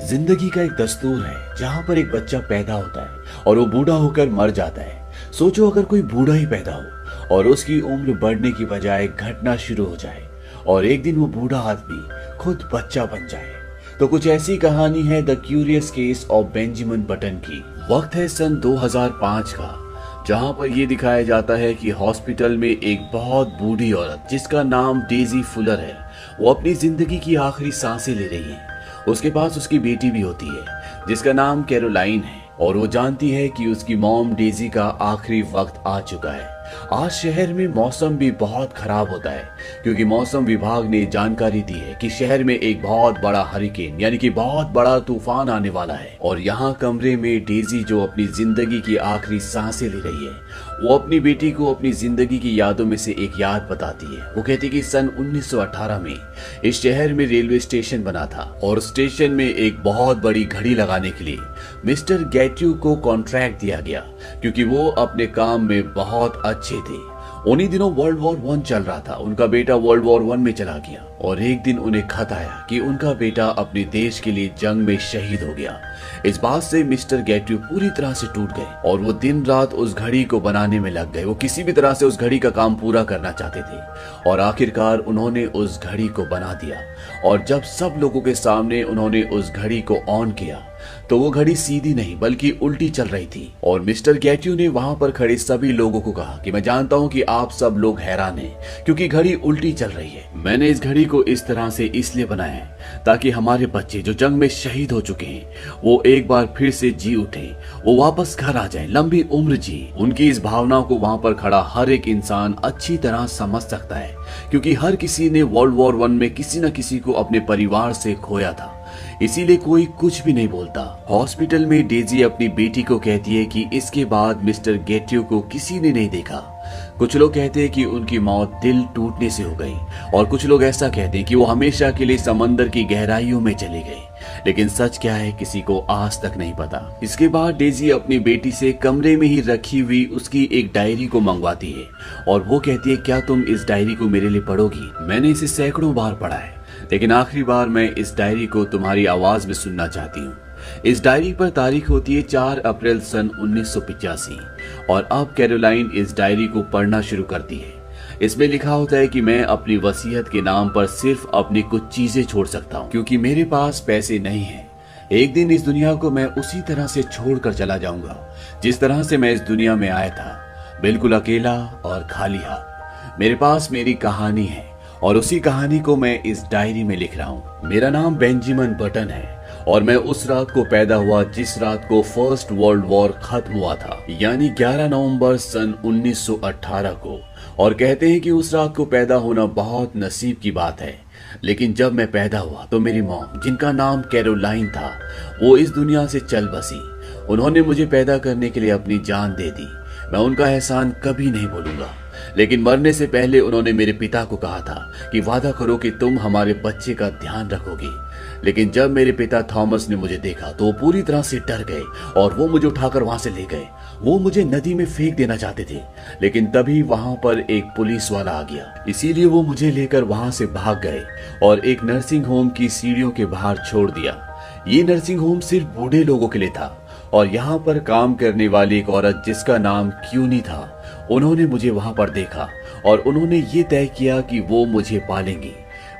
जिंदगी का एक दस्तूर है जहाँ पर एक बच्चा पैदा होता है और वो बूढ़ा होकर मर जाता है। सोचो अगर कोई बूढ़ा ही पैदा हो और उसकी उम्र बढ़ने की बजाय घटना शुरू हो जाए और एक दिन वो बूढ़ा आदमी खुद बच्चा बन जाए। तो कुछ ऐसी कहानी है the curious case of Benjamin button की। वक्त है सन 2005 का, जहाँ पर ये दिखाया जाता है कि हॉस्पिटल में एक बहुत बूढ़ी औरत जिसका नाम डेजी फुलर है, वो अपनी जिंदगी की आखिरी सांसें ले रही है। उसके पास उसकी बेटी भी होती है जिसका नाम कैरोलाइन है और वो जानती है कि उसकी मॉम डेजी का आखिरी वक्त आ चुका है। आज शहर में मौसम भी बहुत खराब होता है क्योंकि मौसम विभाग ने जानकारी दी है कि शहर में एक बहुत बड़ा हरिकेन यानी कि बहुत बड़ा तूफान आने वाला है। और यहाँ कमरे में डेजी जो अपनी जिंदगी की आखिरी सांसें ले रही है, वो अपनी बेटी को अपनी जिंदगी की यादों में से एक याद बताती है। वो कहती है कि सन 1918 में इस शहर में रेलवे स्टेशन बना था और स्टेशन में एक बहुत बड़ी घड़ी लगाने के लिए मिस्टर गैट्यू को कॉन्ट्रैक्ट दिया गया क्योंकि वो अपने काम में बहुत अच्छे थे। उन्हीं दिनों वर्ल्ड वॉर 1 चल रहा था। उनका बेटा वर्ल्ड वॉर 1 में चला गया और एक दिन उन्हें खत आया कि उनका बेटा अपने देश के लिए जंग में शहीद हो गया। इस बात से मिस्टर गैट्यू पूरी तरह से टूट गए और वो दिन रात उस घड़ी को बनाने में लग गए। वो किसी भी तरह से उस घड़ी का काम पूरा करना चाहते थे और आखिरकार उन्होंने उस घड़ी को बना दिया। और जब सब लोगों के सामने उन्होंने उस घड़ी को ऑन किया तो वो घड़ी सीधी नहीं बल्कि उल्टी चल रही थी। और मिस्टर गैट्यू ने वहां पर खड़े सभी लोगों को कहा कि मैं जानता हूं कि आप सब लोग हैरान हैं क्योंकि घड़ी उल्टी चल रही है। मैंने इस घड़ी को इस तरह से इसलिए बनाया है ताकि हमारे बच्चे जो जंग में शहीद हो चुके हैं वो एक बार फिर से जी उठे, वो वापस घर आ जाए, लंबी उम्र जी। उनकी इस भावना को वहां पर खड़ा हर एक इंसान अच्छी तरह समझ सकता है क्योंकि हर किसी ने वर्ल्ड वॉर 1 में किसी न किसी को अपने परिवार से खोया था, इसीलिए कोई कुछ भी नहीं बोलता। हॉस्पिटल में डेजी अपनी बेटी को कहती है कि इसके बाद मिस्टर गैट्यू को किसी ने नहीं देखा। कुछ लोग कहते हैं कि उनकी मौत दिल टूटने से हो गई और कुछ लोग ऐसा कहते हैं कि वो हमेशा के लिए समंदर की गहराइयों में चले गए, लेकिन सच क्या है किसी को आज तक नहीं पता। इसके बाद डेजी अपनी बेटी से कमरे में ही रखी हुई उसकी एक डायरी को मंगवाती है और वो कहती है क्या तुम इस डायरी को मेरे लिए पढ़ोगी? मैंने इसे सैकड़ों बार पढ़ा है लेकिन आखिरी बार मैं इस डायरी को तुम्हारी आवाज में सुनना चाहती हूँ। इस डायरी पर तारीख होती है 4 अप्रैल सन 1985 और अब कैरोलाइन इस डायरी को पढ़ना शुरू करती है। इसमें लिखा होता है कि मैं अपनी वसीयत के नाम पर सिर्फ अपनी कुछ चीजें छोड़ सकता हूँ क्योंकि मेरे पास पैसे नहीं हैं। एक दिन इस दुनिया को मैं उसी तरह से छोड़कर चला जाऊंगा जिस तरह से मैं इस दुनिया में आया था, बिल्कुल अकेला और खाली हाथ। मेरे पास मेरी कहानी है और उसी कहानी को मैं इस डायरी में लिख रहा हूँ। मेरा नाम बेंजामिन बटन है और मैं उस रात को पैदा हुआ जिस रात को फर्स्ट वर्ल्ड वॉर खत्म हुआ था, यानी 11 नवंबर सन 1918 को। और कहते हैं कि उस रात को पैदा होना बहुत नसीब की बात है। लेकिन जब मैं पैदा हुआ तो मेरी मॉम, जिनका नाम कैरोलाइन था, वो इस दुनिया से चल बसी। उन्होंने मुझे पैदा करने के लिए अपनी जान दे दी। मैं उनका एहसान कभी नहीं भूलूंगा। लेकिन मरने से पहले उन्होंने मेरे पिता को कहा था कि वादा करो कि तुम हमारे बच्चे का ध्यान रखोगे। लेकिन जब मेरे पिता थॉमस ने मुझे देखा तो वो पूरी तरह से डर गए और वो मुझे उठाकर वहां से ले गए। वो मुझे नदी में फेंक देना चाहते थे लेकिन तभी वहां पर एक पुलिस वाला आ गया, इसीलिए वो मुझे लेकर वहां से भाग गए और एक नर्सिंग होम की सीढ़ियों के बाहर छोड़ दिया। ये नर्सिंग होम सिर्फ बूढ़े लोगों के लिए था और यहाँ पर काम करने वाली एक औरत जिसका नाम क्यूनी था, उन्होंने मुझे वहां पर देखा और उन्होंने ये तय किया कि वो मुझे पालेंगी।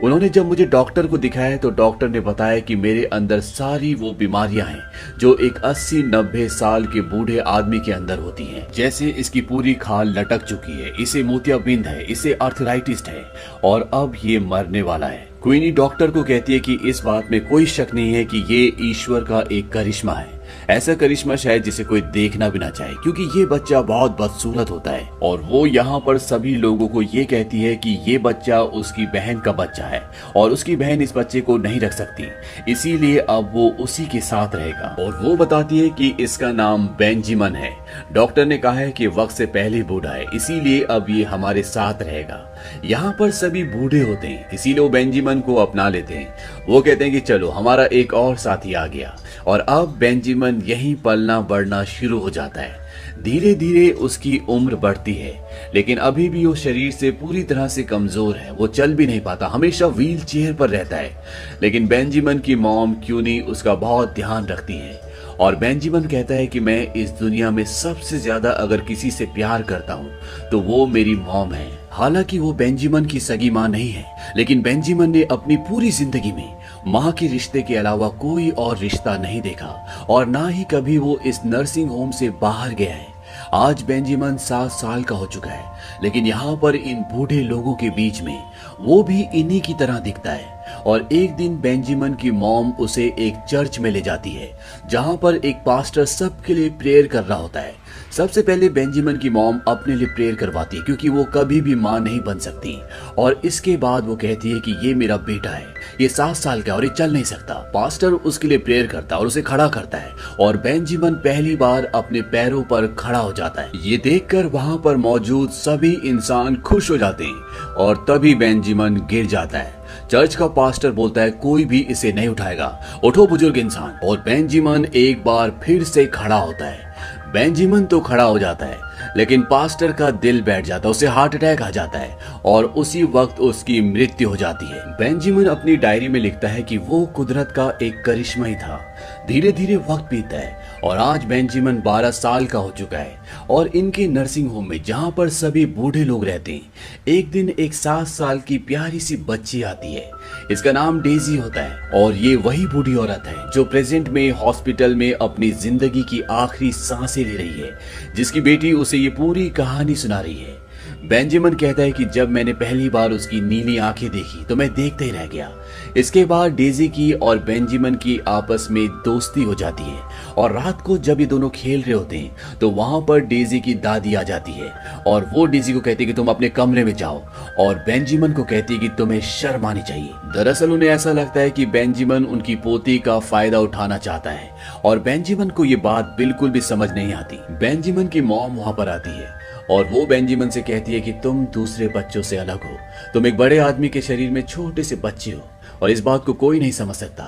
उन्होंने जब मुझे डॉक्टर को दिखाया तो डॉक्टर ने बताया कि मेरे अंदर सारी वो बीमारियां हैं जो एक 80-90 साल के बूढ़े आदमी के अंदर होती हैं। जैसे इसकी पूरी खाल लटक चुकी है, इसे मोतियाबिंद है, इसे आर्थराइटिस है और अब ये मरने वाला है। क्वीनी डॉक्टर को कहती है कि इस बात में कोई शक नहीं है कि ये ईश्वर का एक करिश्मा है, ऐसा करिश्मा शायद जिसे कोई देखना भी ना चाहे क्योंकि ये बच्चा बहुत बदसूरत होता है। और वो यहाँ पर सभी लोगों को ये कहती है कि ये बच्चा उसकी बहन का बच्चा है और उसकी बहन इस बच्चे को नहीं रख सकती, इसीलिए अब वो उसी के साथ रहेगा। और वो बताती है कि इसका नाम बेंजामिन है। डॉक्टर ने कहा है कि वक्त से पहले बूढ़ा है, इसीलिए अब ये हमारे साथ रहेगा। यहाँ पर सभी बूढ़े होते हैं इसीलिए वो बेंजामिन को अपना लेते हैं। वो कहते हैं कि चलो हमारा एक और साथी आ गया और अब बेंजामिन यहीं पलना बढ़ना शुरू हो जाता है। धीरे धीरे उसकी उम्र बढ़ती है, लेकिन अभी भी वो शरीर से पूरी तरह से कमजोर है। वो चल भी नहीं पाता, हमेशा व्हील चेयर पर रहता है। लेकिन बेंजामिन की मॉम क्यूनी उसका बहुत ध्यान रखती है और बेंजामिन कहता है कि मैं इस दुनिया में सबसे ज्यादा अगर किसी से प्यार करता हूँ तो वो मेरी मॉम है। हालांकि वो बेंजामिन की सगी माँ नहीं है, लेकिन बेंजामिन ने अपनी पूरी जिंदगी में माँ के रिश्ते के अलावा कोई और रिश्ता नहीं देखा और ना ही कभी वो इस नर्सिंग होम से बाहर गया है। आज बेंजामिन 7 साल का हो चुका है, लेकिन यहाँ पर इन बूढ़े लोगों के बीच में वो भी इन्हीं की तरह दिखता है। और एक दिन बेंजामिन की मॉम उसे एक चर्च में ले जाती है, जहाँ पर एक पास्टर सबके लिए प्रेयर कर रहा होता है। सबसे पहले बेंजामिन की मॉम अपने लिए प्रेयर करवाती है, क्योंकि वो कभी भी माँ नहीं बन सकती। और इसके बाद वो कहती है कि ये मेरा बेटा है, ये 7 साल का और ये चल नहीं सकता। पास्टर उसके लिए प्रेयर करता है और उसे खड़ा करता है और बेंजामिन पहली बार अपने पैरों पर खड़ा हो जाता है। ये देखकर वहाँ पर मौजूद सभी इंसान खुश हो जाते हैं और तभी बेंजामिन गिर जाता है। चर्च का पास्टर बोलता है कोई भी इसे नहीं उठाएगा, उठो बुजुर्ग इंसान। और बेंजामिन एक बार फिर से खड़ा होता है। बेंजामिन तो खड़ा हो जाता है, लेकिन पास्टर का दिल बैठ जाता है, उसे हार्ट अटैक आ जाता है और उसी वक्त उसकी मृत्यु हो जाती है। बेंजामिन अपनी डायरी में लिखता है कि वो कुदरत का एक करिश्मा ही था। धीरे धीरे वक्त बीतता है और आज बेंजामिन 12 साल का हो चुका है और इनके नर्सिंग होम में, जहाँ पर सभी बूढ़े लोग रहते हैं, एक दिन एक 7 साल की प्यारी सी बच्ची आती है। इसका नाम डेजी होता है और ये वही बूढ़ी औरत है जो प्रेजेंट में हॉस्पिटल में अपनी जिंदगी की आखिरी सांसें ले रही है, जिसकी बेटी उसे ये पूरी कहानी सुना रही है। बेंजामिन कहता है कि जब मैंने पहली बार उसकी नीली आंखें देखी तो मैं देखते ही रह गया। इसके बाद डेजी की और बेंजामिन की आपस में दोस्ती हो जाती है और रात को जब ये दोनों खेल रहे होते हैं तो वहां पर डेजी की दादी आ जाती है और वो डेजी को कहती है कि तुम अपने कमरे में जाओ और बेंजामिन को कहती है कि तुम्हें शर्म आनी चाहिए। दरअसल उन्हें ऐसा लगता है कि बेंजामिन उनकी पोती का फायदा उठाना चाहता है और बेंजामिन को ये बात बिल्कुल भी समझ नहीं आती। बेंजामिन की मॉम वहां पर आती है और वो बेंजामिन से कहती है कि तुम दूसरे बच्चों से अलग हो, तुम एक बड़े आदमी के शरीर में छोटे से बच्चे हो और इस बात को कोई नहीं समझ सकता।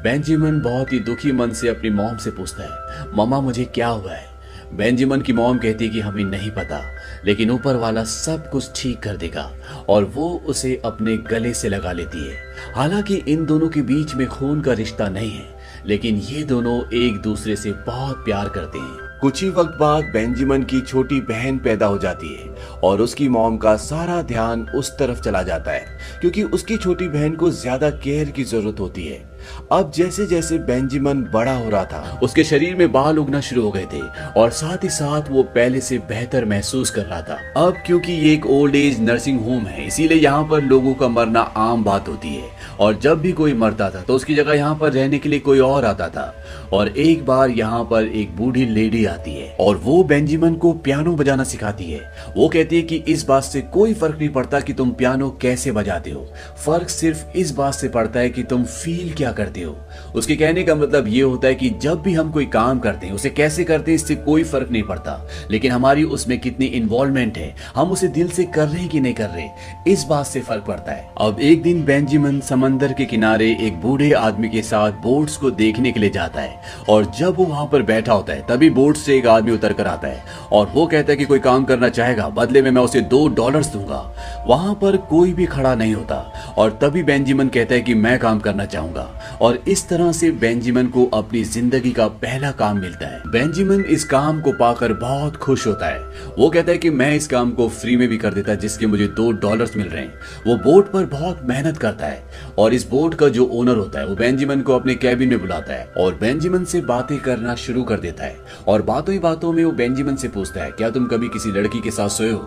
बेंजामिन बहुत ही दुखी मन से अपनी मॉम से पूछता है, मम्मा मुझे क्या हुआ है? बेंजामिन की मॉम कहती है कि हमें नहीं पता, लेकिन ऊपर वाला सब कुछ ठीक कर देगा और वो उसे अपने गले से लगा लेती है। हालांकि इन दोनों के बीच में खून का रिश्ता नहीं है, लेकिन ये दोनों एक दूसरे से बहुत प्यार करते हैं। कुछ ही वक्त बाद बेंजामिन की छोटी बहन पैदा हो जाती है और उसकी मॉम का सारा ध्यान उस तरफ चला जाता है, क्योंकि उसकी छोटी बहन को ज्यादा केयर की जरूरत होती है। अब जैसे जैसे बेंजामिन बड़ा हो रहा था, उसके शरीर में बाल उगना शुरू हो गए थे और साथ ही साथ वो पहले से बेहतर महसूस कर रहा था। अब क्योंकि ये एक ओल्ड एज नर्सिंग होम है, इसीलिए यहाँ पर लोगों का मरना आम बात होती है और जब भी कोई मरता था तो उसकी जगह यहाँ पर रहने के लिए कोई और आता था। और एक बार यहाँ पर एक बूढ़ी लेडी आती है और वो बेंजामिन को पियानो बजाना सिखाती है। वो कहती है कि इस बात से कोई फर्क नहीं पड़ता कि तुम पियानो कैसे बजाते हो, फर्क सिर्फ इस बात से पड़ता है कि तुम फील क्या करते हो। उसके कहने का मतलब ये होता है कि जब भी हम कोई काम करते हैं उसे कैसे करते हैं इससे कोई फर्क नहीं पड़ता, लेकिन हमारी उसमें कितनी इन्वॉल्वमेंट है, हम उसे दिल से कर रहे हैं कि नहीं कर रहे, इस बात से फर्क पड़ता है। अब एक दिन बेंजामिन समंदर के किनारे एक बूढ़े आदमी के साथ बोट्स को देखने के लिए जाता है और जब वो वहां पर बैठा होता है तभी बोट से एक आदमी उतर कर आता है और वो कहता है कि कोई काम करना चाहेगा, बदले में मैं उसे $2 दूंगा। वहां पर कोई भी खड़ा नहीं होता और तभी बेंजामिन कहता है कि मैं काम करना चाहूंगा और इस तरह से बेंजामिन को अपनी जिंदगी का पहला काम मिलता है। बेंजामिन इस काम को पाकर बहुत खुश होता है। वो कहता है कि मैं इस काम को फ्री में भी कर देता जिसके मुझे $2 मिल रहे हैं। वो बोट पर बहुत मेहनत करता है और इस बोट का जो ओनर होता है वो बेंजामिन को अपने कैबिन में बुलाता है और बेंजामिन से बातें करना शुरू कर देता है और बातों ही बातों में वो बेंजामिन से पूछता है, क्या तुम कभी किसी लड़की के साथ सोए हो?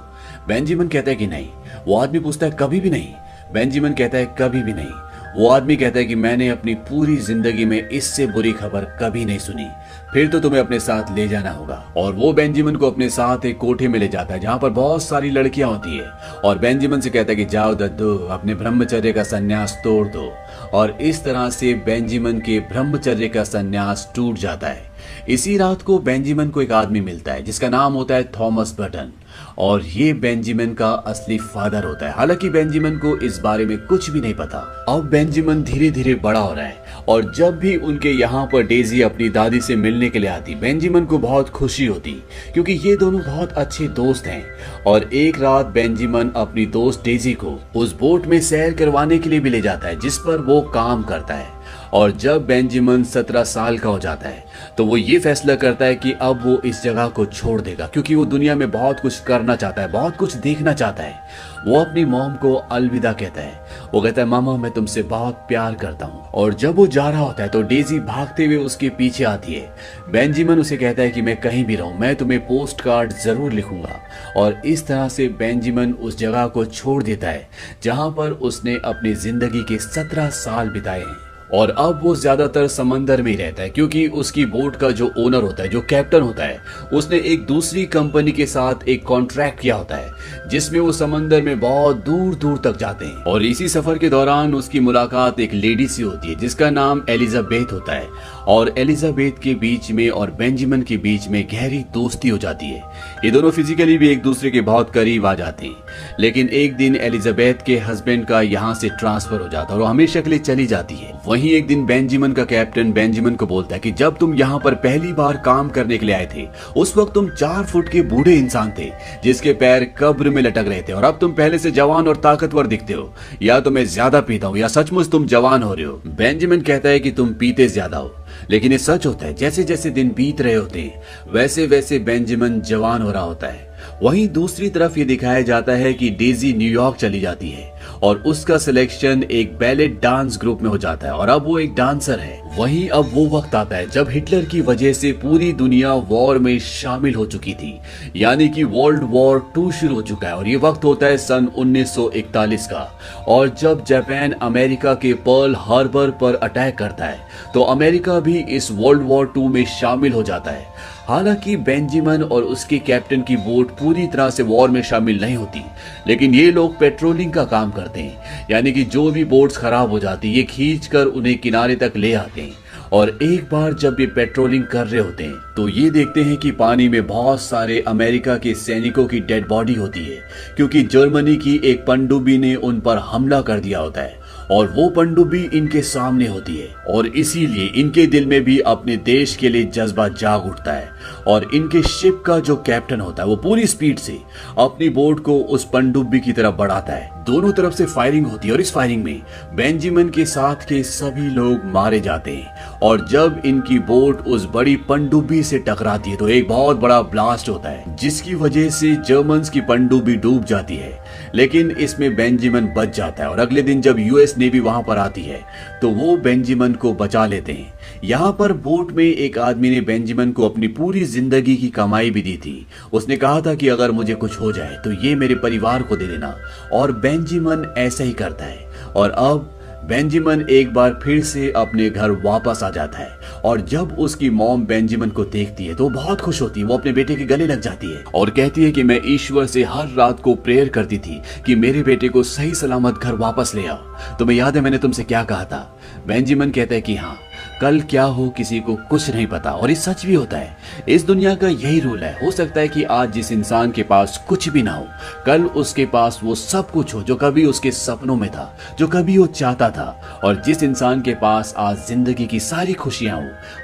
बेंजामिन कहता है कि नहीं। वो आदमी पूछता है, कभी भी नहीं? बेंजामिन कहता है, कभी भी नहीं। वो आदमी कहता है कि मैंने अपनी पूरी जिंदगी में इससे बुरी खबर कभी नहीं सुनी, फिर तो तुम्हें अपने साथ ले जाना होगा। और वो बेंजामिन को अपने साथ एक कोठे में ले जाता है जहाँ पर बहुत सारी लड़कियां होती है और बेंजामिन से कहता है कि जाओ दद्दू, अपने ब्रह्मचर्य का संन्यास तोड़ दो। और इस तरह से बेंजामिन के ब्रह्मचर्य का संन्यास टूट जाता है। इसी रात को बेंजामिन को एक आदमी मिलता है जिसका नाम होता है थॉमस बटन, और ये बेंजामिन का असली फादर होता है। हालांकि बेंजामिन को इस बारे में कुछ भी नहीं पता। अब बेंजामिन धीरे धीरे बड़ा हो रहा है, और जब भी उनके यहाँ पर डेजी अपनी दादी से मिलने के लिए आती, बेंजामिन को बहुत खुशी होती, क्योंकि ये दोनों बहुत अच्छे दोस्त हैं। और एक रात बेंजामिन अपनी दोस्त डेजी को उस बोट में सैर करवाने के लिए भी ले जाता है जिस पर वो काम करता है। और जब बेंजामिन 17 साल का हो जाता है तो वो ये फैसला करता है कि अब वो इस जगह को छोड़ देगा, क्योंकि वो दुनिया में बहुत कुछ करना चाहता है, बहुत कुछ देखना चाहता है। वो अपनी मॉम को अलविदा कहता है। वो कहता है, मामा मैं तुमसे बहुत प्यार करता हूँ। और जब वो जा रहा होता है तो डेजी भागते हुए उसके पीछे आती है। बेंजामिन उसे कहता है कि मैं कहीं भी रहूं, मैं तुम्हें पोस्ट कार्ड जरूर लिखूंगा। और इस तरह से बेंजामिन उस जगह को छोड़ देता है जहां पर उसने अपनी जिंदगी के 17 साल बिताए हैं। और अब वो ज्यादातर समंदर में ही रहता है, क्योंकि उसकी बोट का जो ओनर होता है, जो कैप्टन होता है, उसने एक दूसरी कंपनी के साथ एक कॉन्ट्रैक्ट किया होता है जिसमें वो समंदर में बहुत दूर दूर तक जाते हैं। और इसी सफर के दौरान उसकी मुलाकात एक लेडी से होती है जिसका नाम एलिजाबेथ होता है। और एलिजाबेथ के बीच में और बेंजामिन के बीच में गहरी दोस्ती हो जाती है। ये दोनों फिजिकली भी एक दूसरे के बहुत करीब आ जाते हैं। लेकिन एक दिन एलिजाबेथ के हस्बैंड का यहाँ से ट्रांसफर हो जाता है और वो हमेशा के लिए चली जाती है। वहीं एक दिन बेंजामिन का कैप्टन बेंजामिन को बोलता है कि जब तुम यहाँ पर पहली बार काम करने के लिए आए थे उस वक्त तुम 4 फुट के बूढ़े इंसान थे जिसके पैर कब्र में लटक रहे थे, और अब तुम पहले से जवान और ताकतवर दिखते हो। या तो मैं ज्यादा पीता हूँ या सचमुच तुम जवान हो रहे हो। बेंजामिन कहता है कि तुम पीते ज्यादा हो, लेकिन ये सच होता है। जैसे जैसे दिन बीत रहे होते हैं वैसे वैसे बेंजामिन जवान हो रहा होता है। वहीं दूसरी तरफ ये दिखाया जाता है कि डेजी न्यूयॉर्क चली जाती है और उसका सिलेक्शन एक बैलेट डांस ग्रुप में हो जाता है और अब वो एक डांसर है। वहीं अब वो वक्त आता है जब हिटलर की वजह से पूरी दुनिया वॉर में शामिल हो चुकी थी, यानी कि वर्ल्ड वॉर 2 शुरू हो चुका है। और ये वक्त होता है सन 1941 का। और जब जापान अमेरिका के पर्ल हार्बर पर अटैक करता है तो अमेरिका भी इस वर्ल्ड वॉर 2 में शामिल हो जाता है। हालांकि बेंजामिन और उसके कैप्टन की बोट पूरी तरह से वॉर में शामिल नहीं होती, लेकिन ये लोग पेट्रोलिंग का काम करते हैं, यानी कि जो भी बोट्स खराब हो जाती ये खींचकर उन्हें किनारे तक ले आते हैं। और एक बार जब ये पेट्रोलिंग कर रहे होते हैं तो ये देखते हैं कि पानी में बहुत सारे अमेरिका के सैनिकों की डेड बॉडी होती है, क्योंकि जर्मनी की एक पनडुब्बी ने उन पर हमला कर दिया होता है और वो पनडुब्बी इनके सामने होती है। और इसीलिए इनके दिल में भी अपने देश के लिए जज्बा जाग उठता है और इनके शिप का जो कैप्टन होता है वो पूरी स्पीड से अपनी बोट को उस पनडुब्बी की तरफ बढ़ाता है। दोनों तरफ से फायरिंग होती है और इस फायरिंग में बेंजामिन के साथ के सभी लोग मारे जाते हैं। और जब इनकी बोट उस बड़ी पनडुब्बी से टकराती है तो एक बहुत बड़ा ब्लास्ट होता है जिसकी वजह से जर्मन्स की पनडुब्बी डूब जाती है, लेकिन इसमें बेंजामिन बच जाता है। और अगले दिन जब यूएस नेवी वहां पर आती है तो वो बेंजामिन को बचा लेते हैं। यहाँ पर बोट में एक आदमी ने बेंजामिन को अपनी पूरी जिंदगी की कमाई भी दी थी। उसने कहा था कि अगर मुझे कुछ हो जाए तो ये मेरे परिवार को दे देना, और बेंजामिन ऐसा ही करता है। और अब बेंजामिन एक बार फिर से अपने घर वापस आ जाता है। और जब उसकी मॉम बेंजामिन को देखती है तो बहुत खुश होती है। वो अपने बेटे के गले लग जाती है और कहती है कि मैं ईश्वर से हर रात को प्रेयर करती थी कि मेरे बेटे को सही सलामत घर वापस ले आओ। तुम्हें याद है मैंने तुमसे क्या कहा था? बेंजामिन कहता है कि हाँ, कल क्या हो किसी को कुछ नहीं पता। और ये सच भी होता है। इस दुनिया का यही रूल है। हो सकता है कि आज जिस इंसान के पास कुछ भी ना हो, कल उसके पास वो सब कुछ हो जो कभी उसके सपनों में था, जो कभी वो चाहता था। और जिस इंसान के पास आज जिंदगी की सारी खुशियां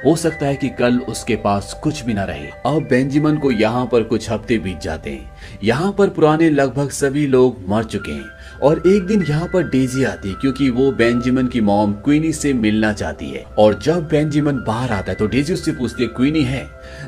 हो सकता है कि कल उसके पास कुछ भी ना रहे। अब बेंजामिन को यहाँ पर कुछ हफ्ते बीत जाते हैं। यहाँ पर पुराने लगभग सभी लोग मर चुके हैं। और एक दिन यहाँ पर डेजी आती है क्योंकि वो बेंजामिन की मॉम क्वीनी से मिलना चाहती है। और जब बेंजामिन बाहर आता है तो डेजी उससे पूछती है क्वीनी है?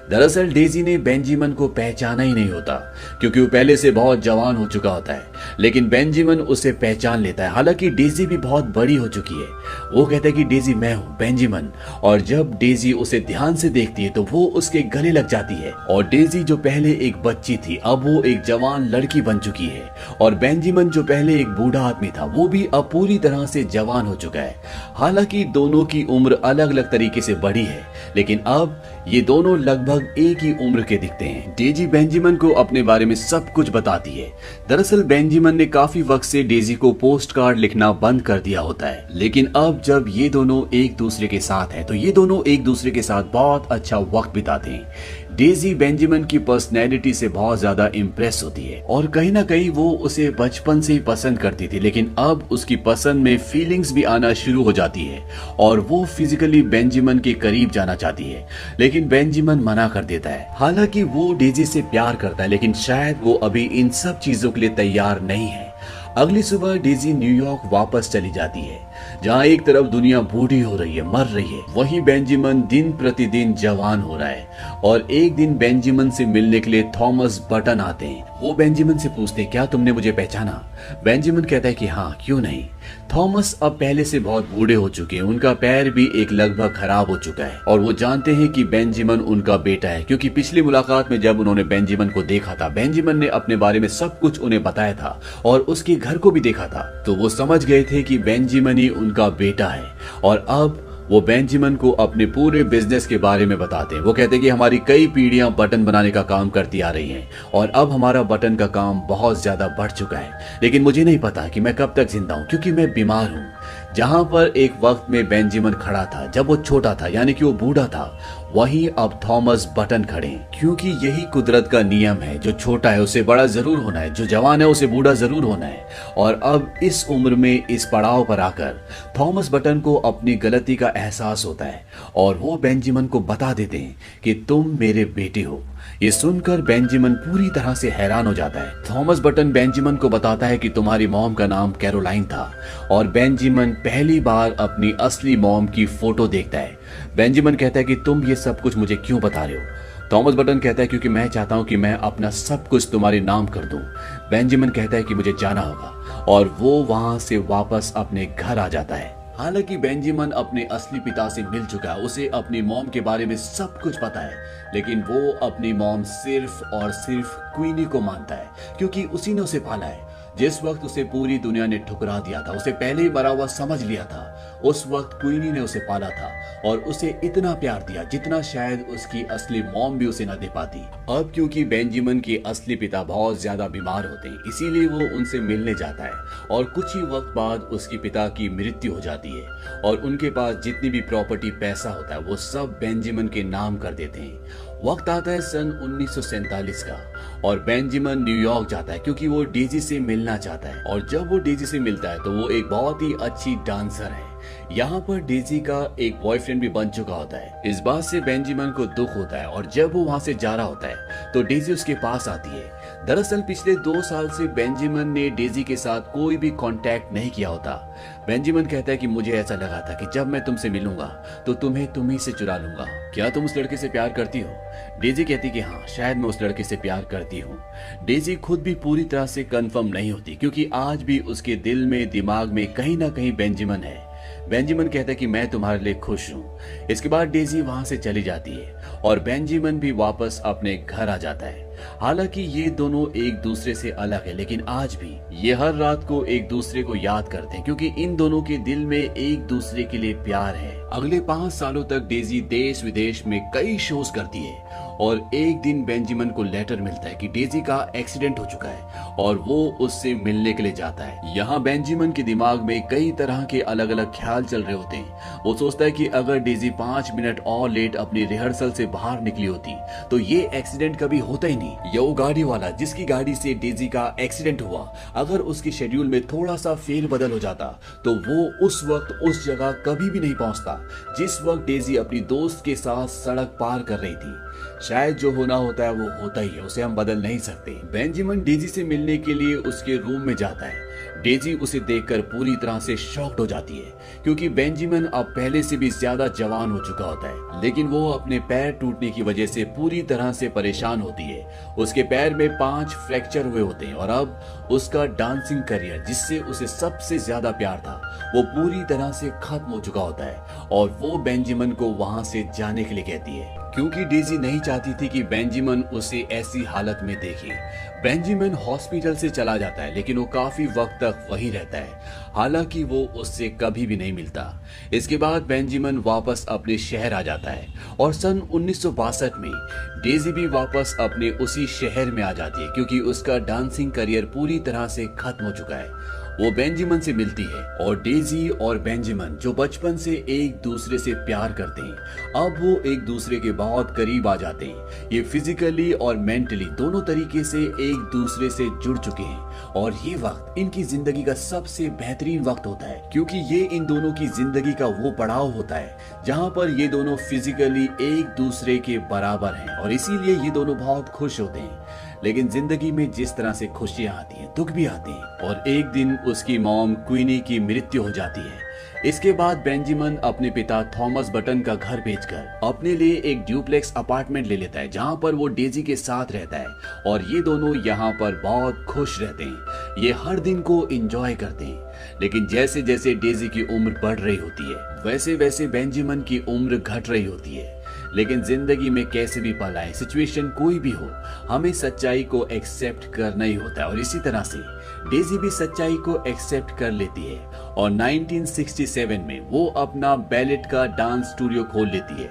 दरअसल डेजी ने बेंजामिन को पहचाना ही नहीं होता क्योंकि वो पहले से बहुत जवान हो चुका होता है, लेकिन बेंजामिन उसे पहचान लेता है। हालांकि डेजी भी बहुत बड़ी हो चुकी है। वो कहता है कि डेजी मैं हूँ बेंजामिन। और जब डेजी उसे ध्यान से देखती है तो वो उसके गले लग जाती है। और डेजी जो पहले एक बच्ची थी अब वो एक जवान लड़की बन चुकी है। और बेंजामिन जो पहले एक बूढ़ा आदमी था वो भी अब पूरी तरह से जवान हो चुका है। हालांकि दोनों की उम्र अलग अलग तरीके से बड़ी है, लेकिन अब ये दोनों लगभग एक ही उम्र के दिखते हैं। डेजी बेंजामिन को अपने बारे में सब कुछ बताती है। दरअसल बेंजामिन ने काफी वक्त से डेजी को पोस्ट कार्ड लिखना बंद कर दिया होता है, लेकिन अब जब ये दोनों एक दूसरे के साथ हैं तो ये दोनों एक दूसरे के साथ बहुत अच्छा वक्त बिताते हैं। डेजी बेंजामिन की पर्सनैलिटी से बहुत ज्यादा इम्प्रेस होती है और कहीं ना कहीं वो उसे बचपन से ही पसंद करती थी, लेकिन अब उसकी पसंद में फीलिंग्स भी आना शुरू हो जाती है और वो फिजिकली बेंजामिन के करीब जाना चाहती है, लेकिन बेंजामिन मना कर देता है। हालांकि वो डेजी से प्यार करता है, लेकिन शायद वो अभी इन सब चीजों के लिए तैयार नहीं है। अगली सुबह डेजी न्यूयॉर्क वापस चली जाती है, जहाँ एक तरफ दुनिया बूढ़ी हो रही है, मर रही है, वहीं बेंजामिन दिन प्रतिदिन जवान हो रहा है। और एक दिन बेंजामिन से मिलने के लिए थॉमस बटन आते हैं। वो बेंजामिन से पूछते, क्या तुमने मुझे पहचाना? बेंजामिन कहता है कि हाँ, क्यों नहीं। थॉमस अब पहले से बहुत बूढ़े हो चुके हैं, उनका पैर भी एक लगभग खराब हो चुका है और वो जानते हैं कि बेंजामिन उनका बेटा है, क्योंकि पिछली मुलाकात में जब उन्होंने बेंजामिन को देखा था, बेंजामिन ने अपने बारे में सब कुछ उन्हें बताया था और उसके घर को भी देखा था, तो वो समझ गए थे कि बेंजामिन ही उनका बेटा है। और अब वो बेंजामिन को अपने पूरे बिजनेस के बारे में बताते हैं। वो कहते हैं कि हमारी कई पीढ़ियां बटन बनाने का काम करती आ रही हैं और अब हमारा बटन का काम बहुत ज्यादा बढ़ चुका है, लेकिन मुझे नहीं पता कि मैं कब तक जिंदा हूं, क्योंकि मैं बीमार हूं। जहां पर एक वक्त में बेंजामिन खड़ा था जब वो छोटा था, यानी कि वो बूढ़ा था, वहीं अब थॉमस बटन खड़े, क्योंकि यही कुदरत का नियम है। जो छोटा है उसे बड़ा जरूर होना है, जो जवान है उसे बूढ़ा जरूर होना है। और अब इस उम्र में इस पड़ाव पर आकर थॉमस बटन को अपनी गलती का एहसास होता है और वो बेंजामिन को बता देते हैं कि तुम मेरे बेटे हो। ये सुनकर बेंजामिन पूरी तरह से हैरान हो जाता है। थॉमस बटन बेंजामिन को बताता है कि तुम्हारी मॉम का नाम कैरोलाइन था और बेंजामिन पहली बार अपनी असली मॉम की फोटो देखता है। बेंजामिन कहता है कि तुम ये सब कुछ मुझे क्यों बता रहे हो? थॉमस बटन कहता है क्योंकि मैं चाहता हूं कि मैं अपना सब कुछ तुम्हारे नाम कर दूं। बेंजामिन कहता है कि मुझे जाना होगा और वो वहां से वापस अपने घर आ जाता है। हालांकि बेंजामिन अपने असली पिता से मिल चुका है, उसे अपनी मॉम के बारे में सब कुछ पता है, लेकिन वो अपनी मॉम सिर्फ और सिर्फ क्वीनी को मानता है, क्योंकि उसी ने उसे पाला है। जिस वक्त उसे पूरी दुनिया ने ठुकरा दिया था, उसे पहले ही मरा हुआ समझ लिया था, उस वक्त क्वीनी ने उसे पाला था और उसे इतना प्यार दिया जितना शायद उसकी असली मॉम भी उसे न दे पाती। अब क्योंकि बेंजामिन के असली पिता बहुत ज्यादा बीमार होते हैं, इसीलिए वो उनसे मिलने जाता है और कुछ ही वक्त बाद उसके पिता की मृत्यु हो जाती है और उनके पास जितनी भी प्रॉपर्टी, पैसा होता है, वो सब बेंजामिन के नाम कर देते हैं। वक्त आता है सन 1947 का और बेंजामिन न्यूयॉर्क जाता है क्योंकि वो डेजी से मिलना चाहता है। और जब वो डेजी से मिलता है तो वो एक बहुत ही अच्छी डांसर है। यहाँ पर डेजी का एक बॉयफ्रेंड भी बन चुका होता है। इस बात से बेंजामिन को दुख होता है और जब वो वहाँ से जा रहा होता है तो डेजी उसके पास आती है। दरअसल पिछले 2 साल से बेंजामिन ने डेजी के साथ कोई भी कांटेक्ट नहीं किया होता। बेंजामिन कहता है कि मुझे ऐसा लगा था कि जब मैं तुमसे मिलूंगा तो तुम्हें तुम ही से चुरा लूंगा। क्या तुम उस लड़के से प्यार करती हो? डेजी कहती कि हाँ, शायद मैं उस लड़के से प्यार करती हूँ। डेजी खुद भी पूरी तरह से कंफर्म नहीं होती क्योंकि आज भी उसके दिल में, दिमाग में कहीं ना कहीं बेंजामिन है। बेंजामिन कहता है कि मैं तुम्हारे लिए खुश हूँ। इसके बाद डेजी वहां से चली जाती है और बेंजामिन भी वापस अपने घर आ जाता है। हालांकि ये दोनों एक दूसरे से अलग है, लेकिन आज भी ये हर रात को एक दूसरे को याद करते हैं क्योंकि इन दोनों के दिल में एक दूसरे के लिए प्यार है। अगले 5 सालों तक डेजी देश विदेश में कई शोज करती है और एक दिन बेंजामिन को लेटर मिलता है कि डेजी का एक्सीडेंट हो चुका है और वो उससे मिलने के लिए जाता है। यहाँ बेंजामिन के दिमाग में कई तरह के अलग अलग ख्याल चल रहे होते हैं। वो सोचता है कि अगर डेजी 5 मिनट और लेट अपनी रिहर्सल से बाहर निकली होती तो ये एक्सीडेंट कभी होता ही नहीं। ये वो गाड़ी वाला जिसकी गाड़ी से डेजी का एक्सीडेंट हुआ, अगर उसकी शेड्यूल में थोड़ा सा फेर बदल हो जाता तो वो उस वक्त उस जगह कभी भी नहीं पहुंचता जिस वक्त डेजी अपनी दोस्त के साथ सड़क पार कर रही थी। शायद जो होना होता है वो होता ही है, उसे हम बदल नहीं सकते। बेंजामिन डेजी से मिलने के लिए उसके रूम में जाता है। डेजी उसे देखकर पूरी तरह से शॉक्ड हो जाती है क्योंकि बेंजामिन अब पहले से भी ज्यादा जवान हो चुका होता है, लेकिन वो अपने पैर टूटने की वजह से पूरी तरह से परेशान होती है। उसके पैर में 5 फ्रैक्चर हुए होते हैं और अब उसका डांसिंग करियर, जिससे उसे सबसे ज्यादा प्यार था, वो पूरी तरह से खत्म हो चुका होता है और वो बेंजामिन को वहां से जाने के लिए कहती है क्योंकि डेजी नहीं चाहती थी कि बेंजामिन उसे ऐसी हालत में देखे। बेंजामिन हॉस्पिटल से चला जाता है, लेकिन वो काफी वक्त तक वहीं रहता है, हालांकि वो उससे कभी भी नहीं मिलता। इसके बाद बेंजामिन वापस अपने शहर आ जाता है और सन 1962 में डेजी भी वापस अपने उसी शहर में आ जाती है, क्योंकि उसका डांसिंग करियर पूरी तरह से खत्म हो चुका है। वो बेंजामिन से मिलती है और डेजी और बेंजामिन जो बचपन से एक दूसरे से प्यार करते हैं, अब वो एक दूसरे के बहुत करीब आ जाते हैं। ये फिजिकली और मेंटली दोनों तरीके से एक दूसरे से जुड़ चुके हैं और ये वक्त इनकी जिंदगी का सबसे बेहतरीन वक्त होता है, क्योंकि ये इन दोनों की जिंदगी का वो पड़ाव होता है जहाँ पर ये दोनों फिजिकली एक दूसरे के बराबर हैं और इसीलिए ये दोनों बहुत खुश होते हैं। लेकिन जिंदगी में जिस तरह से खुशियां आती हैं, दुख भी आते हैं और एक दिन उसकी मॉम क्वीनी की मृत्यु हो जाती है। इसके बाद बेंजामिन अपने पिता थॉमस बटन का घर बेचकर अपने लिए एक ड्यूप्लेक्स अपार्टमेंट ले लेता है, जहां पर वो डेजी के साथ रहता है और ये दोनों यहाँ पर बहुत खुश रहते हैं। ये हर दिन को एंजॉय करते हैं। लेकिन जैसे जैसे डेजी की उम्र बढ़ रही होती है, वैसे वैसे बेंजामिन की उम्र घट रही होती है। लेकिन जिंदगी में कैसे भी पल आए, सिचुएशन कोई भी हो, हमें सच्चाई को एक्सेप्ट करना ही होता है और इसी तरह से डेजी भी सच्चाई को एक्सेप्ट कर लेती है और 1967 में वो अपना बैलेट का डांस स्टूडियो खोल लेती है,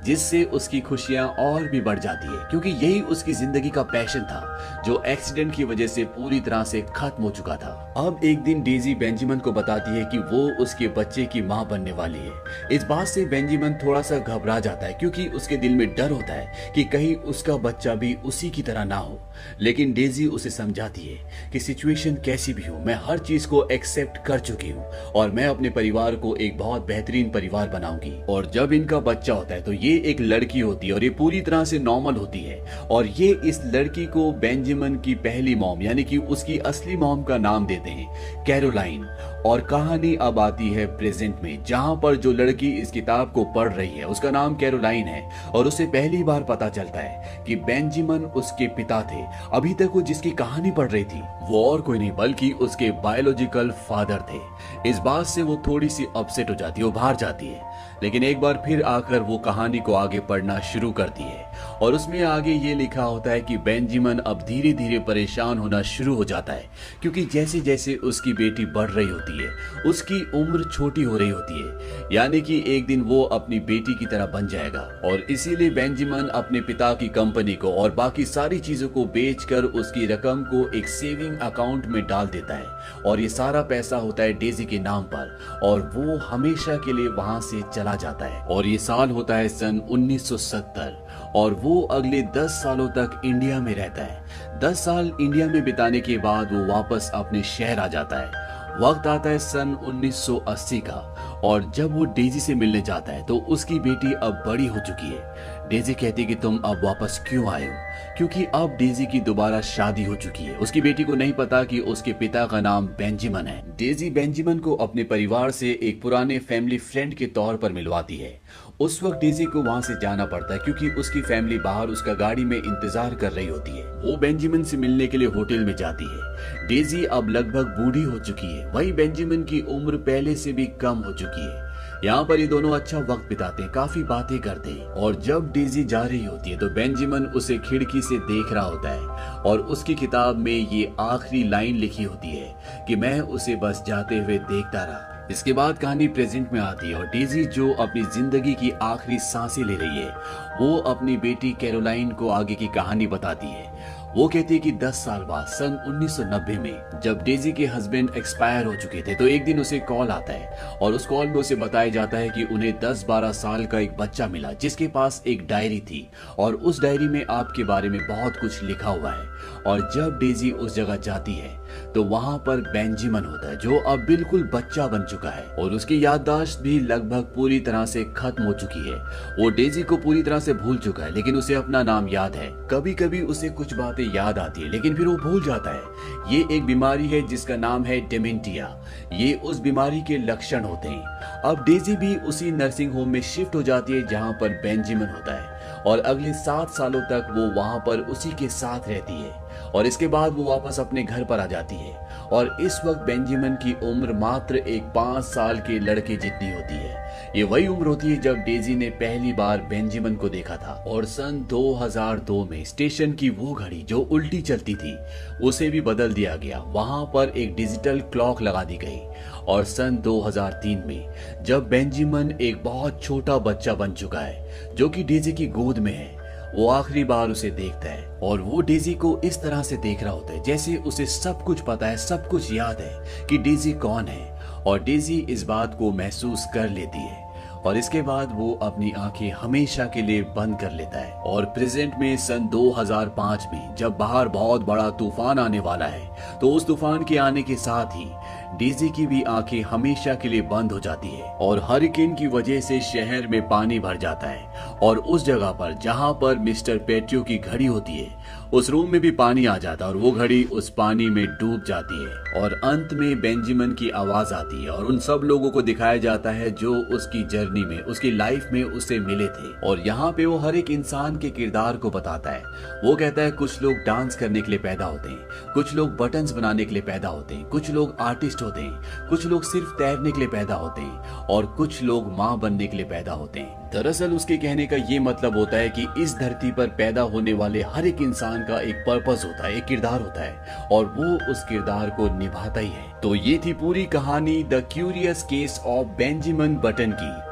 जिससे उसकी खुशियां और भी बढ़ जाती है, क्योंकि यही उसकी जिंदगी का पैशन था जो एक्सीडेंट की वजह से पूरी तरह से खत्म हो चुका था। अब एक दिन डेजी बेंजामिन को बताती है कि वो उसके बच्चे की मां बनने वाली है। इस बात से बेंजामिन थोड़ा सा घबरा जाता है, क्योंकि उसके दिल में डर होता है कि कहीं उसका बच्चा भी उसी की तरह ना हो। लेकिन डेजी उसे समझाती है कि सिचुएशन कैसी भी हो, मैं हर चीज को एक्सेप्ट कर चुकी हूँ और मैं अपने परिवार को एक बहुत बेहतरीन परिवार बनाऊंगी। और जब इनका बच्चा होता है तो ये एक लड़की होती है और ये पूरी तरह से नॉर्मल होती है और ये इस लड़की को बेंजामिन की पहली मॉम यानी कि उसकी असली मॉम का नाम देते हैं, कैरोलाइन। और कहानी अब आती है प्रेजेंट में, जहां पर जो लड़की इस किताब को पढ़ रही है उसका नाम कैरोलाइन है और उसे पहली बार पता चलता है कि बेंजामिन उसके पिता थे। अभी तक वो जिसकी कहानी पढ़ रही थी वो और कोई नहीं बल्कि उसके बायोलॉजिकल फादर थे। इस बात से वो थोड़ी सी अपसेट हो जाती है, वो बाहर जाती है, लेकिन एक बार फिर आकर वो कहानी को आगे पढ़ना शुरू करती है और उसमें आगे ये लिखा होता है कि बेंजामिन अब धीरे धीरे परेशान होना शुरू हो जाता है, क्योंकि जैसे जैसे उसकी बेटी बढ़ रही होती है उसकी उम्र छोटी हो रही होती है, यानी कि एक दिन वो अपनी बेटी की तरह बन जाएगा। और इसीलिए बेंजामिन अपने पिता की कंपनी को और बाकी सारी चीजों को बेचकर उसकी रकम को एक सेविंग अकाउंट में डाल देता है और ये सारा पैसा होता है डेजी के नाम पर और वो हमेशा के लिए वहां से चला जाता है। और ये साल होता है सन 1970 और वो अगले 10 सालों तक इंडिया में रहता है। 10 साल इंडिया में बिताने के बाद वो वापस अपने शहर आ जाता है। वक्त आता है सन 1980 का और जब वो डेजी से मिलने जाता है तो उसकी बेटी अब बड़ी हो चुकी है। डेजी कहती है कि तुम अब वापस क्यों आए हो, क्योंकि अब डेजी की दोबारा शादी हो चुकी है। उसकी बेटी को नहीं पता कि उसके पिता का नाम बेंजामिन है। डेजी बेंजामिन को अपने परिवार से एक पुराने फैमिली फ्रेंड के तौर पर मिलवाती है। उस वक्त डेजी को वहां से जाना पड़ता है क्योंकि उसकी फैमिली बाहर उसका गाड़ी में इंतजार कर रही होती है। वो बेंजामिन से मिलने के लिए होटल में जाती है। डेजी अब लगभग बूढ़ी हो चुकी है, वहीं बेंजामिन की उम्र पहले से भी कम हो चुकी है। यहाँ पर ये दोनों अच्छा वक्त बिताते हैं, काफी बातें करते हैं और जब डेजी जा रही होती है तो बेंजामिन उसे खिड़की से देख रहा होता है और उसकी किताब में ये आखिरी लाइन लिखी होती है कि मैं उसे बस जाते हुए देखता रहा। इसके बाद कहानी प्रेजेंट में आती है और डेजी जो अपनी जिंदगी की आखिरी सांसें ले रही है वो अपनी बेटी कैरोलाइन को आगे की कहानी बताती है। वो कहती है कि 10 साल बाद सन 1990 में जब डेजी के हस्बैंड एक्सपायर हो चुके थे तो एक दिन उसे कॉल आता है और उस कॉल में उसे बताया जाता है कि उन्हें 10-12 साल का एक बच्चा मिला जिसके पास एक डायरी थी और उस डायरी में आपके बारे में बहुत कुछ लिखा हुआ है। और जब डेजी उस जगह जाती है तो वहां पर बेंजामिन होता है जो अब बिल्कुल बच्चा बन चुका है और उसकी याददाश्त भी लगभग पूरी तरह से खत्म हो चुकी है। वो डेजी को पूरी तरह से भूल चुका है लेकिन उसे अपना नाम याद है। कभी कभी उसे कुछ बातें याद आती है लेकिन फिर वो भूल जाता है। ये एक बीमारी है जिसका नाम है डेमेंटिया। ये उस बीमारी के लक्षण होते हैं। अब डेजी भी उसी नर्सिंग होम में शिफ्ट हो जाती है जहां पर बेंजामिन होता है और अगले 7 सालों तक वो वहां पर उसी के साथ रहती है। और इसके बाद वो वापस अपने घर पर आ जाती है। और इस वक्त बेंजामिन की उम्र मात्र एक 5 साल के लड़के जितनी होती है। ये वही उम्र होती है जब डेजी ने पहली बार बेंजामिन को देखा था। और सन 2002 में स्टेशन की वो घड़ी जो उल्टी चलती थी उसे भी बदल दिया गया। वहां पर एक डिजिटल क्लॉक लगा दी गई। और सन 2003 में जब बेंजामिन एक बहुत छोटा बच्चा बन चुका है जो कि डेजी की गोद में है, वो आखिरी बार उसे देखता है। और वो डेजी को इस तरह से देख रहा होता है जैसे उसे सब कुछ पता है, सब कुछ याद है कि डेजी कौन है। और डेजी इस बात को महसूस कर लेती है और इसके बाद वो अपनी आंखें हमेशा के लिए बंद कर लेता है। और प्रेजेंट में सन 2005 में जब बाहर बहुत बड़ा तूफान आने वाला है तो उस तूफान के आने के साथ ही डेजी की भी आंखें हमेशा के लिए बंद हो जाती है। और हरिकेन की वजह से शहर में पानी भर जाता है और उस जगह पर जहां पर मिस्टर पेट्रियो की घड़ी होती है उस रूम में भी पानी आ जाता है और वो घड़ी उस पानी में डूब जाती है। और अंत में बेंजामिन की आवाज आती है और उन सब लोगों को दिखाया जाता है जो उसकी जर्नी में, उसकी लाइफ में उससे मिले थे। और यहाँ पे वो हर एक इंसान के किरदार को बताता है। वो कहता है कुछ लोग डांस करने के लिए पैदा होते हैं, कुछ लोग बटन्स बनाने के लिए पैदा होते हैं, कुछ लोग आर्टिस्ट होते हैं, कुछ लोग सिर्फ तैरने के लिए पैदा होते हैं और कुछ लोग माँ बनने के लिए पैदा होते हैं। दरअसल उसके कहने का ये मतलब होता है कि इस धरती पर पैदा होने वाले हर एक इंसान का एक पर्पस होता है, एक किरदार होता है और वो उस किरदार को निभाता ही है। तो ये थी पूरी कहानी the curious case of Benjamin button की।